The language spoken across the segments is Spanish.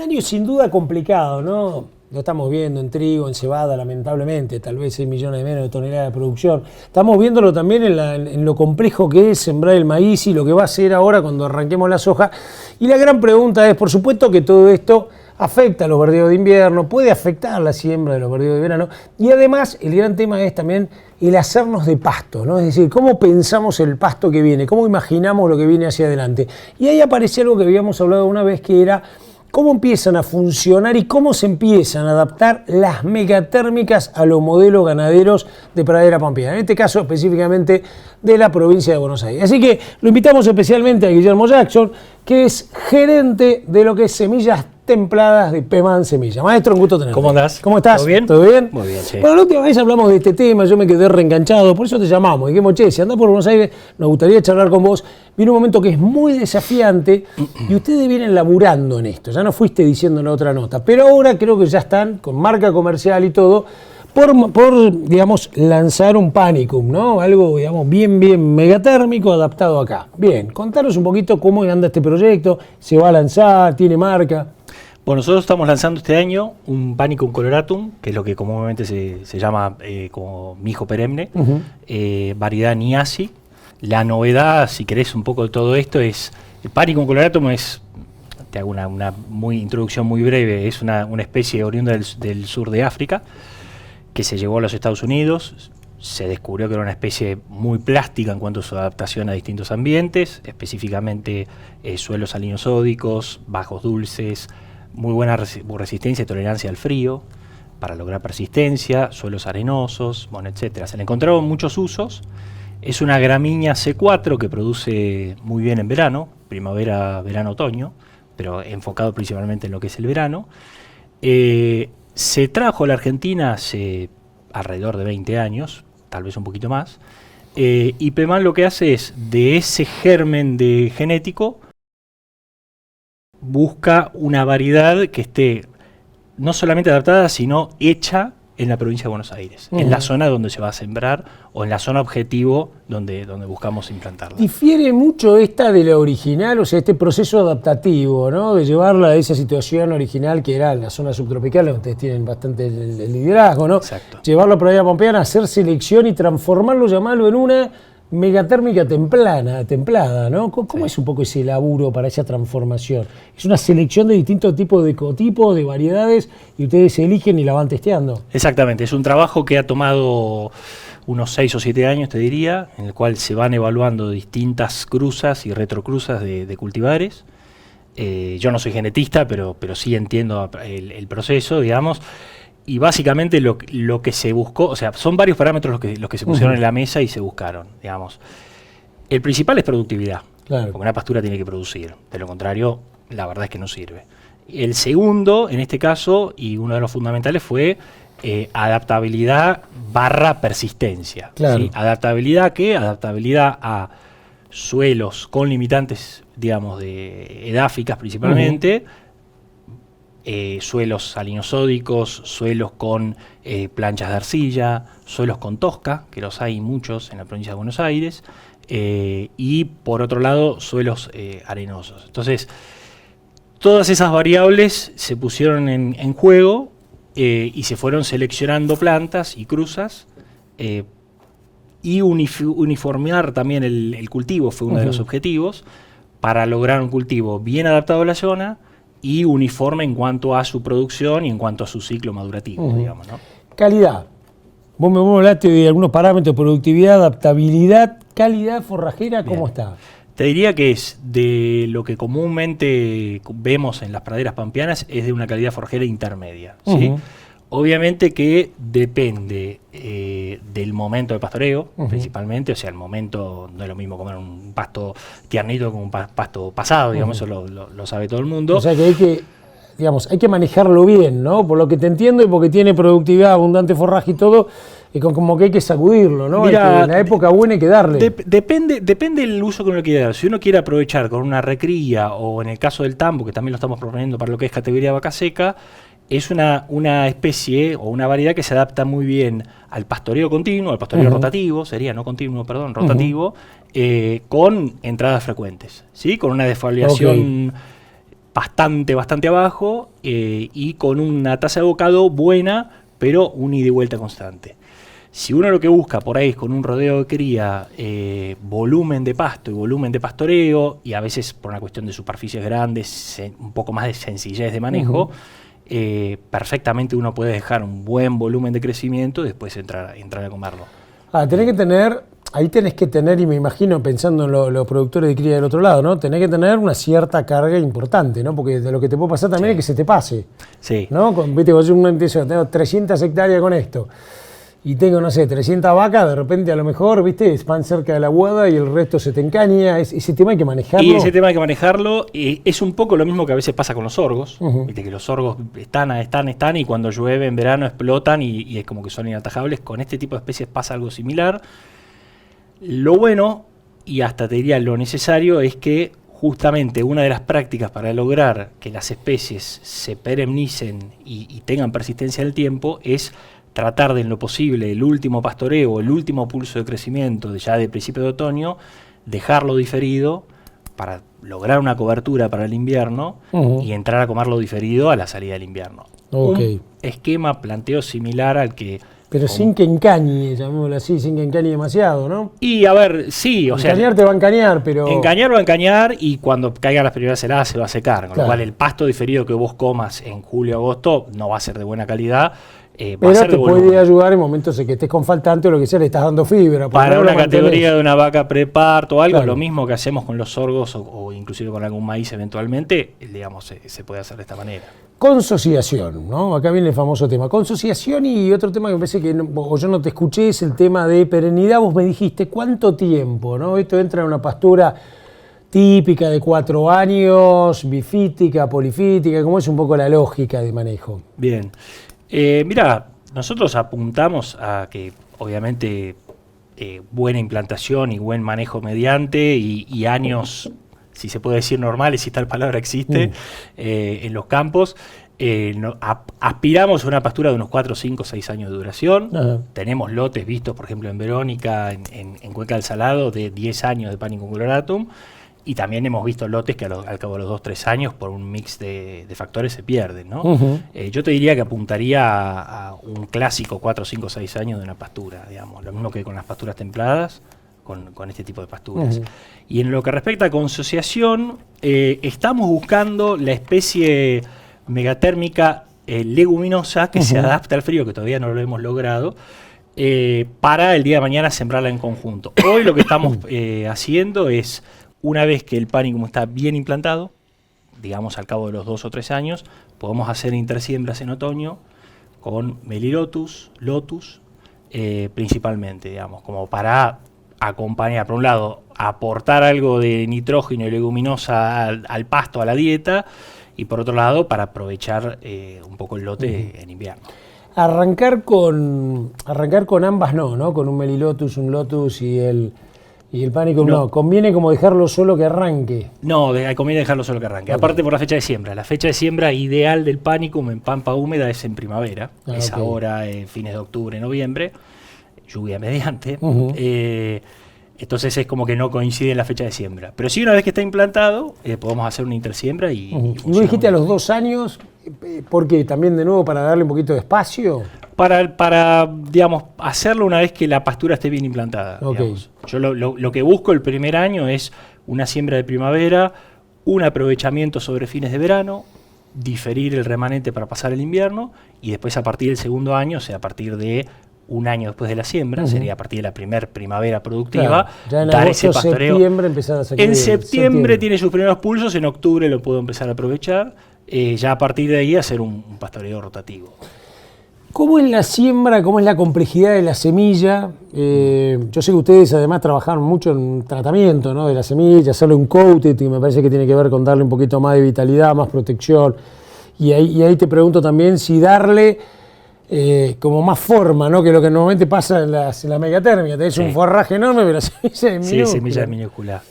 año sin duda complicado, ¿no? Lo estamos viendo en trigo, en cebada, lamentablemente, tal vez 6 millones de menos de toneladas de producción. Estamos viéndolo también en lo complejo que es sembrar el maíz y lo que va a ser ahora cuando arranquemos la soja. Y la gran pregunta es, por supuesto que todo esto afecta a los verdeos de invierno, puede afectar la siembra de los verdeos de verano, y además el gran tema es también el hacernos de pasto, ¿no? Es decir, cómo pensamos el pasto que viene, cómo imaginamos lo que viene hacia adelante. Y ahí aparece algo que habíamos hablado una vez, que era cómo empiezan a funcionar y cómo se empiezan a adaptar las megatérmicas a los modelos ganaderos de pradera pampeana, en este caso específicamente de la provincia de Buenos Aires. Así que lo invitamos especialmente a Guillermo Jackson, que es gerente de lo que es semillas templadas de Pemán Semilla. Maestro, un gusto tenerte. ¿Cómo andás? ¿Cómo estás? ¿Todo bien? ¿Todo bien? Muy bien, sí. Bueno, la última vez hablamos de este tema, yo me quedé reenganchado, por eso te llamamos. Dijimos, che, si andás por Buenos Aires, nos gustaría charlar con vos. Viene un momento que es muy desafiante y ustedes vienen laburando en esto. Ya no fuiste diciendo en la otra nota, pero ahora creo que ya están con marca comercial y todo, por digamos, lanzar un Panicum, ¿no? Algo, digamos, bien megatérmico adaptado acá. Bien, contanos un poquito cómo anda este proyecto, se va a lanzar, tiene marca. Bueno, nosotros estamos lanzando este año un Panicum coloratum, que es lo que comúnmente se llama como mijo perenne, variedad Niasi. La novedad, si querés un poco de todo esto, es el Panicum coloratum es, te hago una introducción muy breve, es una especie oriunda del sur de África, que se llevó a los Estados Unidos. Se descubrió que era una especie muy plástica en cuanto a su adaptación a distintos ambientes, específicamente suelos salinosódicos, bajos dulces, muy buena resistencia y tolerancia al frío, para lograr persistencia, suelos arenosos, bueno, etcétera. Se le encontraron muchos usos. Es una gramínea C4 que produce muy bien en verano, primavera, verano, otoño, pero enfocado principalmente en lo que es el verano. Se trajo a la Argentina hace alrededor de 20 años, tal vez un poquito más, y Pemán lo que hace es, de ese germen de genético, busca una variedad que esté no solamente adaptada, sino hecha en la provincia de Buenos Aires, en la zona donde se va a sembrar o en la zona objetivo donde buscamos implantarla. Difiere mucho esta de la original, o sea, este proceso adaptativo, ¿no? De llevarla a esa situación original que era en la zona subtropical, donde ustedes tienen bastante el liderazgo, ¿no? Exacto. Llevarlo a Pradera Pampeana, hacer selección y transformarlo, llamarlo en una megatérmica templada, ¿no? ¿Cómo es un poco ese laburo para esa transformación? Es una selección de distintos tipos de ecotipos, de variedades, y ustedes eligen y la van testeando. Exactamente, es un trabajo que ha tomado unos 6 o 7 años, te diría, en el cual se van evaluando distintas cruzas y retrocruzas de cultivares. Yo no soy genetista, pero sí entiendo el proceso, digamos. Y básicamente lo que se buscó, o sea, son varios parámetros los que se pusieron en la mesa y se buscaron, digamos. El principal es productividad, claro, porque una pastura tiene que producir, de lo contrario, la verdad es que no sirve. El segundo, en este caso, y uno de los fundamentales fue adaptabilidad / persistencia. Claro. ¿Sí? ¿Adaptabilidad a qué? Adaptabilidad a suelos con limitantes, digamos, de edáficas principalmente, suelos salinosódicos, suelos con planchas de arcilla, suelos con tosca, que los hay muchos en la provincia de Buenos Aires, y por otro lado suelos arenosos. Entonces, todas esas variables se pusieron en juego y se fueron seleccionando plantas y cruzas, y uniformar también el cultivo fue uno de los objetivos, para lograr un cultivo bien adaptado a la zona y uniforme en cuanto a su producción y en cuanto a su ciclo madurativo, digamos, ¿no? Calidad. Vos me hablaste de algunos parámetros, productividad, adaptabilidad, calidad forrajera, ¿cómo está? Te diría que es de lo que comúnmente vemos en las praderas pampeanas, es de una calidad forrajera intermedia, ¿sí? Obviamente que depende del momento de pastoreo, principalmente, o sea, el momento, no es lo mismo comer un pasto tiernito como un pasto pasado, digamos, eso lo sabe todo el mundo. O sea que hay que manejarlo bien, ¿no? Por lo que te entiendo y porque tiene productividad, abundante forraje y todo, como que hay que sacudirlo, ¿no? Mirá, en la época buena hay que darle. Depende del uso que uno quiera dar. Si uno quiere aprovechar con una recría, o en el caso del tambo, que también lo estamos proponiendo para lo que es categoría vaca seca, es una especie o una variedad que se adapta muy bien al pastoreo continuo, al pastoreo rotativo, sería no continuo, perdón, rotativo, con entradas frecuentes, ¿sí? Con una defoliación bastante abajo y con una tasa de bocado buena, pero un ida y vuelta constante. Si uno lo que busca por ahí es con un rodeo de cría, volumen de pasto y volumen de pastoreo, y a veces por una cuestión de superficies grandes, un poco más de sencillez de manejo, perfectamente uno puede dejar un buen volumen de crecimiento y después entrar a comerlo. Ahí tenés que tener, y me imagino pensando en los productores de cría del otro lado, ¿no? Tenés que tener una cierta carga importante, ¿no? Porque de lo que te puede pasar también es que se te pase. Sí. ¿No? Viste, vos tengo 300 hectáreas con esto. Y tengo, no sé, 300 vacas, de repente a lo mejor, viste, van cerca de la guada y el resto se te encaña. Ese tema hay que manejarlo. Y ese tema hay que manejarlo. Es un poco lo mismo que a veces pasa con los sorgos. Viste que los sorgos están y cuando llueve en verano explotan y es como que son inatajables. Con este tipo de especies pasa algo similar. Lo bueno, y hasta te diría lo necesario, es que justamente una de las prácticas para lograr que las especies se perennisen y tengan persistencia en el tiempo es tratar de en lo posible el último pastoreo, el último pulso de crecimiento ya de principio de otoño, dejarlo diferido para lograr una cobertura para el invierno y entrar a comerlo diferido a la salida del invierno. Un esquema, planteo similar al que... Pero sin que encañe, llamémoslo así, sin que encañe demasiado, ¿no? Y a ver, sí, o sea... Encañar te va a encañar, pero... Encañar va a encañar y cuando caigan las primeras heladas se va a secar, con lo cual el pasto diferido que vos comas en julio o agosto no va a ser de buena calidad. Pero te puede ayudar en momentos en que estés con faltante o lo que sea, le estás dando fibra. Para una categoría de una vaca preparto o algo, lo mismo que hacemos con los sorgos o inclusive con algún maíz eventualmente, digamos, se puede hacer de esta manera. Consociación, ¿no? Acá viene el famoso tema. Consociación y otro tema que me parece que yo no te escuché es el tema de perennidad. Vos me dijiste, ¿cuánto tiempo? ¿No? Esto entra en una pastura típica de 4 años, bifítica, polifítica, ¿cómo es un poco la lógica de manejo? Bien. Mirá, nosotros apuntamos a que obviamente buena implantación y buen manejo mediante y años, si se puede decir normales, si tal palabra existe, en los campos. Aspiramos a una pastura de unos 4, 5, 6 años de duración. Tenemos lotes vistos, por ejemplo, en Verónica, en Cuenca del Salado, de 10 años de Panicum coloratum. Y también hemos visto lotes que al cabo de los 2 o 3 años, por un mix de factores, se pierden, ¿no? Yo te diría que apuntaría a un clásico 4, 5, 6 años de una pastura, digamos. Lo mismo que con las pasturas templadas, con este tipo de pasturas. Y en lo que respecta a consociación, estamos buscando la especie megatérmica leguminosa que se adapta al frío, que todavía no lo hemos logrado, para el día de mañana sembrarla en conjunto. Hoy lo que estamos haciendo es... Una vez que el Panicum está bien implantado, digamos al cabo de los 2 o 3 años, podemos hacer intersiembras en otoño con Melilotus, Lotus, principalmente, digamos, como para acompañar, por un lado, aportar algo de nitrógeno y leguminosa al pasto, a la dieta, y por otro lado, para aprovechar un poco el lote en invierno. Arrancar con ambas no, con un Melilotus, un Lotus y el Panicum no. Conviene como dejarlo solo que arranque. No, conviene dejarlo solo que arranque. Aparte por la fecha de siembra. La fecha de siembra ideal del Panicum en pampa húmeda es en primavera. Es ahora, fines de octubre, noviembre. Lluvia mediante. Entonces es como que no coincide en la fecha de siembra. Pero sí, una vez que está implantado, podemos hacer una intersiembra y ¿No dijiste a los 2 años? Porque también de nuevo para darle un poquito de espacio. Para digamos, hacerlo una vez que la pastura esté bien implantada. Yo lo que busco el primer año es una siembra de primavera, un aprovechamiento sobre fines de verano, diferir el remanente para pasar el invierno y después a partir del segundo año, o sea, a partir de un año después de la siembra, sería a partir de la primer primavera productiva, ya en dar agosto, ese pastoreo. Septiembre empezar a sacar. En septiembre tiene sus primeros pulsos, en octubre lo puedo empezar a aprovechar, ya a partir de ahí hacer un pastoreo rotativo. ¿Cómo es la siembra? ¿Cómo es la complejidad de la semilla? Yo sé que ustedes además trabajaron mucho en tratamiento, ¿no?, de la semilla, hacerle un coated, y me parece que tiene que ver con darle un poquito más de vitalidad, más protección. Y ahí te pregunto también si darle como más forma, ¿no?, que lo que normalmente pasa en la megatérmica. Tenés un forraje enorme, pero la semilla es minúscula. Sí, semilla es minúscula.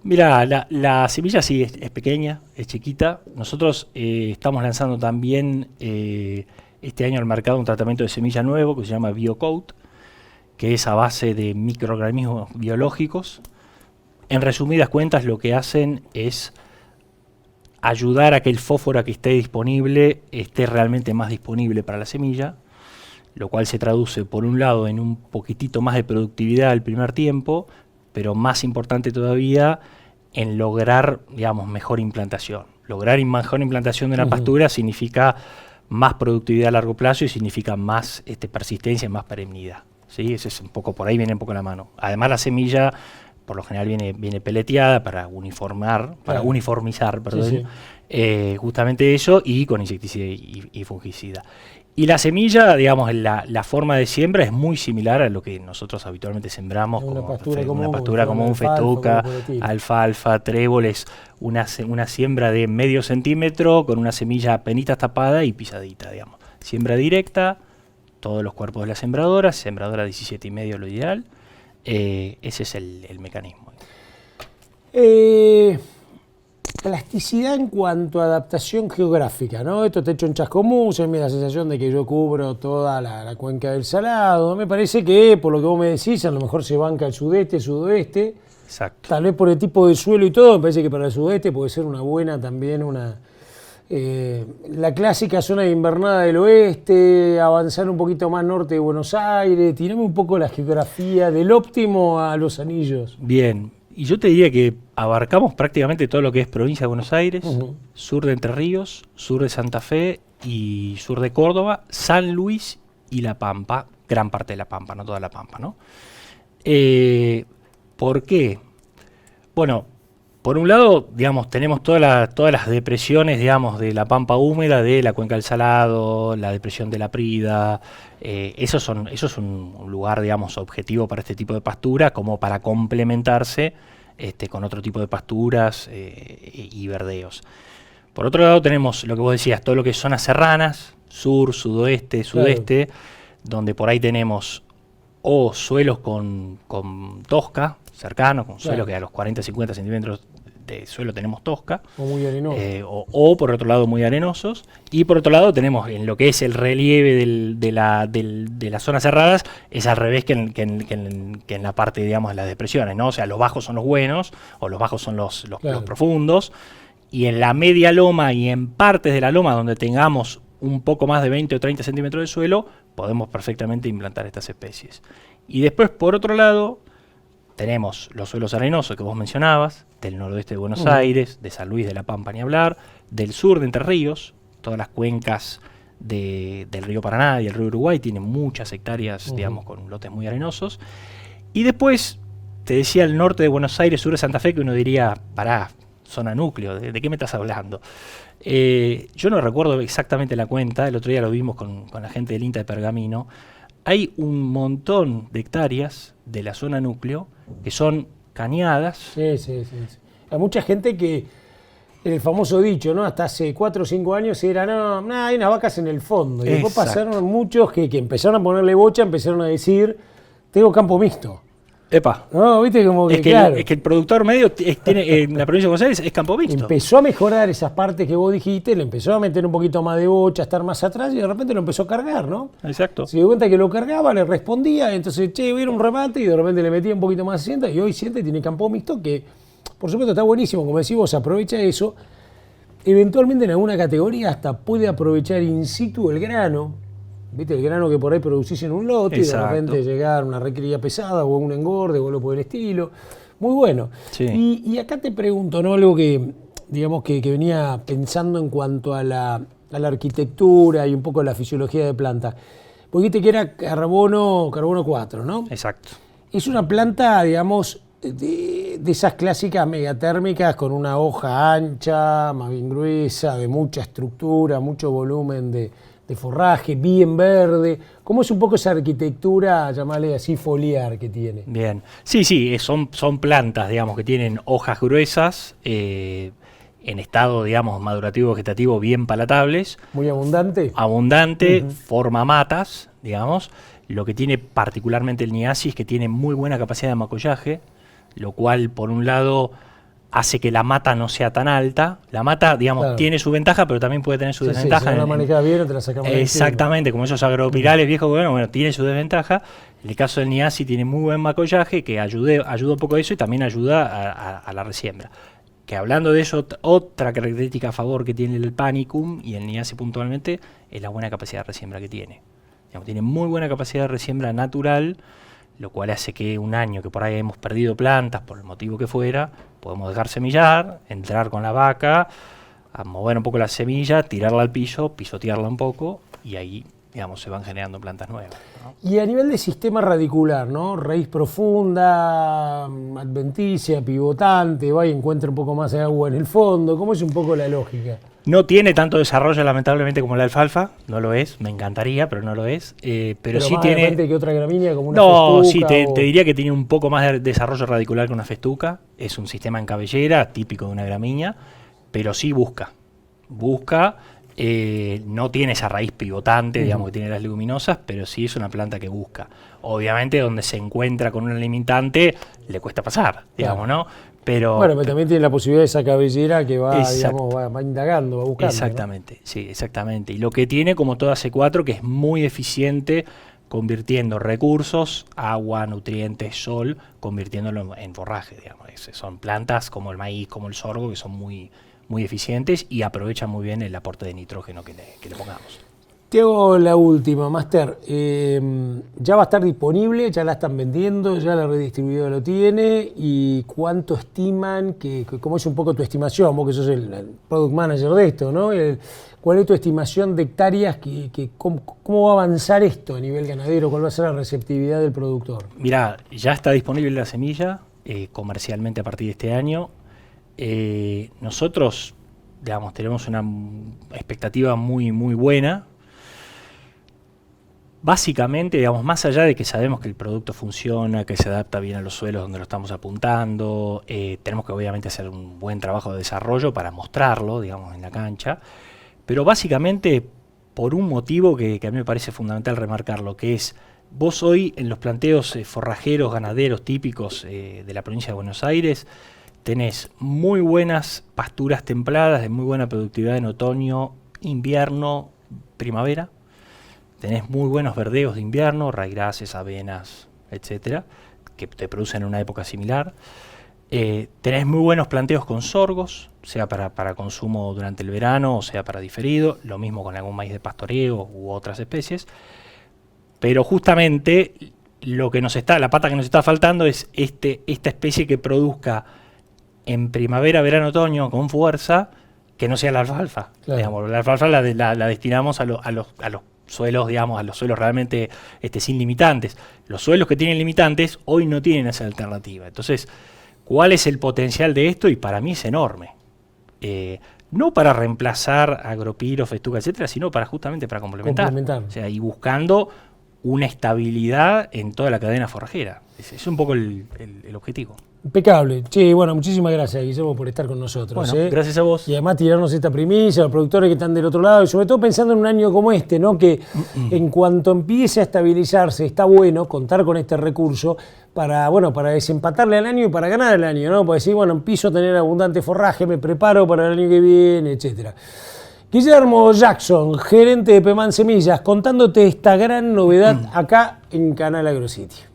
Mira, la semilla sí es pequeña, es chiquita. Nosotros estamos lanzando también este año al mercado un tratamiento de semilla nuevo que se llama BioCoat, que es a base de microorganismos biológicos. En resumidas cuentas, lo que hacen es ayudar a que el fósforo que esté disponible esté realmente más disponible para la semilla, lo cual se traduce por un lado en un poquitito más de productividad el primer tiempo, pero más importante todavía en lograr, digamos, mejor implantación. Lograr mejor implantación de una pastura significa más productividad a largo plazo y significa más persistencia y más perennidad, ¿sí? Ese es un poco, por ahí viene un poco la mano. Además la semilla por lo general viene peleteada para uniformizar, perdón, justamente eso, y con insecticida y fungicida. Y la semilla, digamos, la forma de siembra es muy similar a lo que nosotros habitualmente sembramos, una como pastura común, festuca, alfalfa, tréboles, una siembra de medio centímetro con una semilla apenitas tapada y pisadita, digamos. Siembra directa, todos los cuerpos de la sembradora 17,5 lo ideal. Ese es el mecanismo. Plasticidad en cuanto a adaptación geográfica, ¿no? Esto está hecho en Chascomús, me da la sensación de que yo cubro toda la cuenca del Salado. Me parece que, por lo que vos me decís, a lo mejor se banca el sudeste, sudoeste. Exacto. Tal vez por el tipo de suelo y todo, me parece que para el sudeste puede ser una buena también, la clásica zona de invernada del oeste, avanzar un poquito más norte de Buenos Aires, tirame un poco la geografía del óptimo a los anillos. Bien. Y yo te diría que abarcamos prácticamente todo lo que es provincia de Buenos Aires, sur de Entre Ríos, sur de Santa Fe y sur de Córdoba, San Luis y La Pampa, gran parte de La Pampa, no toda La Pampa, ¿no? ¿Por qué? Bueno, por un lado, digamos, tenemos todas las depresiones, digamos, de la Pampa húmeda, de la Cuenca del Salado, la depresión de la Prida. Eso es un lugar, digamos, objetivo para este tipo de pastura, como para complementarse con otro tipo de pasturas y verdeos. Por otro lado tenemos lo que vos decías, todo lo que es zonas serranas, sur, sudoeste, sudeste, donde por ahí tenemos o suelos con tosca, cercanos, con suelo que a los 40-50 centímetros de suelo tenemos tosca, o muy arenosos, o por otro lado muy arenosos, y por otro lado tenemos en lo que es el relieve de las zonas cerradas, es al revés que en la parte, digamos, de las depresiones, ¿no? O sea, los bajos son los buenos, o los bajos son los profundos, y en la media loma y en partes de la loma donde tengamos un poco más de 20 o 30 centímetros de suelo, podemos perfectamente implantar estas especies. Y después, por otro lado, tenemos los suelos arenosos que vos mencionabas, del noroeste de Buenos Aires, de San Luis, de La Pampa, ni hablar, del sur de Entre Ríos, todas las cuencas del río Paraná y el río Uruguay tienen muchas hectáreas, digamos, con lotes muy arenosos. Y después, te decía el norte de Buenos Aires, sur de Santa Fe, que uno diría, pará, zona núcleo, ¿de qué me estás hablando? Yo no recuerdo exactamente la cuenta, el otro día lo vimos con la gente del INTA de Pergamino. Hay un montón de hectáreas de la zona núcleo que son cañadas. Sí. Hay mucha gente que, el famoso dicho, ¿no? Hasta hace 4 o 5 años era, no, hay unas vacas en el fondo. Y después pasaron muchos que empezaron a ponerle bocha, empezaron a decir, tengo campo mixto. Epa. No, viste como que, claro. Es que el productor medio tiene en la provincia de Buenos Aires es campo mixto. Empezó a mejorar esas partes que vos dijiste, le empezó a meter un poquito más de bocha, a estar más atrás y de repente lo empezó a cargar, ¿no? Exacto. Se dio cuenta que lo cargaba, le respondía, entonces, voy a ir a un remate y de repente le metía un poquito más de sienta y hoy siente tiene campo mixto que, por supuesto, está buenísimo, como decimos, aprovecha eso. Eventualmente en alguna categoría hasta puede aprovechar in situ el grano. ¿Viste? El grano que por ahí producís en un lote. Exacto. Y de repente llegar a una recría pesada o un engorde o algo por el estilo. Muy bueno. Sí. Y acá te pregunto, ¿no? Algo que, digamos, que venía pensando en cuanto a la arquitectura y un poco a la fisiología de planta. Porque dijiste que era carbono 4, ¿no? Exacto. Es una planta, digamos, de esas clásicas megatérmicas con una hoja ancha, más bien gruesa, de mucha estructura, mucho volumen de forraje, bien verde. ¿Cómo es un poco esa arquitectura, llamarle así, foliar que tiene? Bien. Sí, son plantas, digamos, que tienen hojas gruesas, en estado, digamos, madurativo vegetativo bien palatables. Muy abundante. Abundante, forma matas, digamos. Lo que tiene particularmente el Niazi es que tiene muy buena capacidad de macollaje, lo cual, por un lado, hace que la mata no sea tan alta. La mata, digamos, tiene su ventaja, pero también puede tener su desventaja. Si no la manejas bien, te la sacamos. Exactamente, como esos agropirales viejos, bueno, tiene su desventaja. En el caso del Niazi tiene muy buen macollaje, que ayuda un poco a eso y también ayuda a la resiembra. Que hablando de eso, otra característica a favor que tiene el Panicum y el Niazi puntualmente es la buena capacidad de resiembra que tiene. Digamos, tiene muy buena capacidad de resiembra natural, lo cual hace que un año que por ahí hemos perdido plantas, por el motivo que fuera, podemos dejar semillar, entrar con la vaca, a mover un poco la semilla, tirarla al piso, pisotearla un poco y ahí, digamos, se van generando plantas nuevas, ¿no? Y a nivel de sistema radicular, ¿no? Raíz profunda, adventicia, pivotante, va y encuentra un poco más de agua en el fondo. ¿Cómo es un poco la lógica? No tiene tanto desarrollo lamentablemente como la alfalfa, no lo es, me encantaría, pero no lo es. Pero sí más tiene... de repente que otra gramínea como una No, festuca, sí, te diría que tiene un poco más de desarrollo radicular que una festuca. Es un sistema en cabellera, típico de una gramínea, pero sí busca, no tiene esa raíz pivotante, digamos, que tiene las leguminosas, pero sí es una planta que busca. Obviamente donde se encuentra con un limitante le cuesta pasar, digamos, ¿no? Pero también tiene la posibilidad de esa cabellera que va, digamos, va indagando, va buscando. Exactamente, ¿no? Sí, exactamente. Y lo que tiene, como toda C4, que es muy eficiente convirtiendo recursos, agua, nutrientes, sol, convirtiéndolo en forraje, digamos. Son plantas como el maíz, como el sorgo, que son muy eficientes y aprovechan muy bien el aporte de nitrógeno que le pongamos. Te hago la última, Master. ¿Ya va a estar disponible? ¿Ya la están vendiendo? ¿Ya la redistribuidora lo tiene? ¿Y cuánto estiman? ¿Cómo es un poco tu estimación? Vos que sos el product manager de esto, ¿no? ¿Cuál es tu estimación de hectáreas? ¿Cómo va a avanzar esto a nivel ganadero? ¿Cuál va a ser la receptividad del productor? Mirá, ya está disponible la semilla comercialmente a partir de este año. Nosotros, digamos, tenemos una expectativa muy buena. Básicamente, digamos, más allá de que sabemos que el producto funciona, que se adapta bien a los suelos donde lo estamos apuntando, tenemos que obviamente hacer un buen trabajo de desarrollo para mostrarlo, digamos, en la cancha, pero básicamente por un motivo que a mí me parece fundamental remarcarlo, que es, vos hoy en los planteos forrajeros, ganaderos típicos de la provincia de Buenos Aires, tenés muy buenas pasturas templadas, de muy buena productividad en otoño, invierno, primavera. Tenés muy buenos verdeos de invierno, raigraces, avenas, etcétera, que te producen en una época similar. Tenés muy buenos planteos con sorgos, sea para consumo durante el verano o sea para diferido. Lo mismo con algún maíz de pastoreo u otras especies. Pero justamente la pata que nos está faltando es esta especie que produzca en primavera, verano, otoño con fuerza, que no sea la alfalfa. Claro. Digamos, la alfalfa la destinamos a los suelos, digamos, a los suelos realmente sin limitantes. Los suelos que tienen limitantes hoy no tienen esa alternativa. Entonces, ¿cuál es el potencial de esto? Y para mí es enorme. No para reemplazar agropiro, festuca, etcétera, sino justamente para complementar. O sea, y buscando una estabilidad en toda la cadena forrajera. Es un poco el objetivo. Impecable. Sí, bueno, muchísimas gracias, Guillermo, por estar con nosotros. Bueno, gracias a vos. Y además tirarnos esta primicia, a los productores que están del otro lado, y sobre todo pensando en un año como este, ¿no? Que en cuanto empiece a estabilizarse, está bueno contar con este recurso para desempatarle al año y para ganar el año, ¿no? Para decir, bueno, empiezo a tener abundante forraje, me preparo para el año que viene, etcétera. Guillermo Jackson, gerente de Peman Semillas, contándote esta gran novedad acá en Canal AgroCity.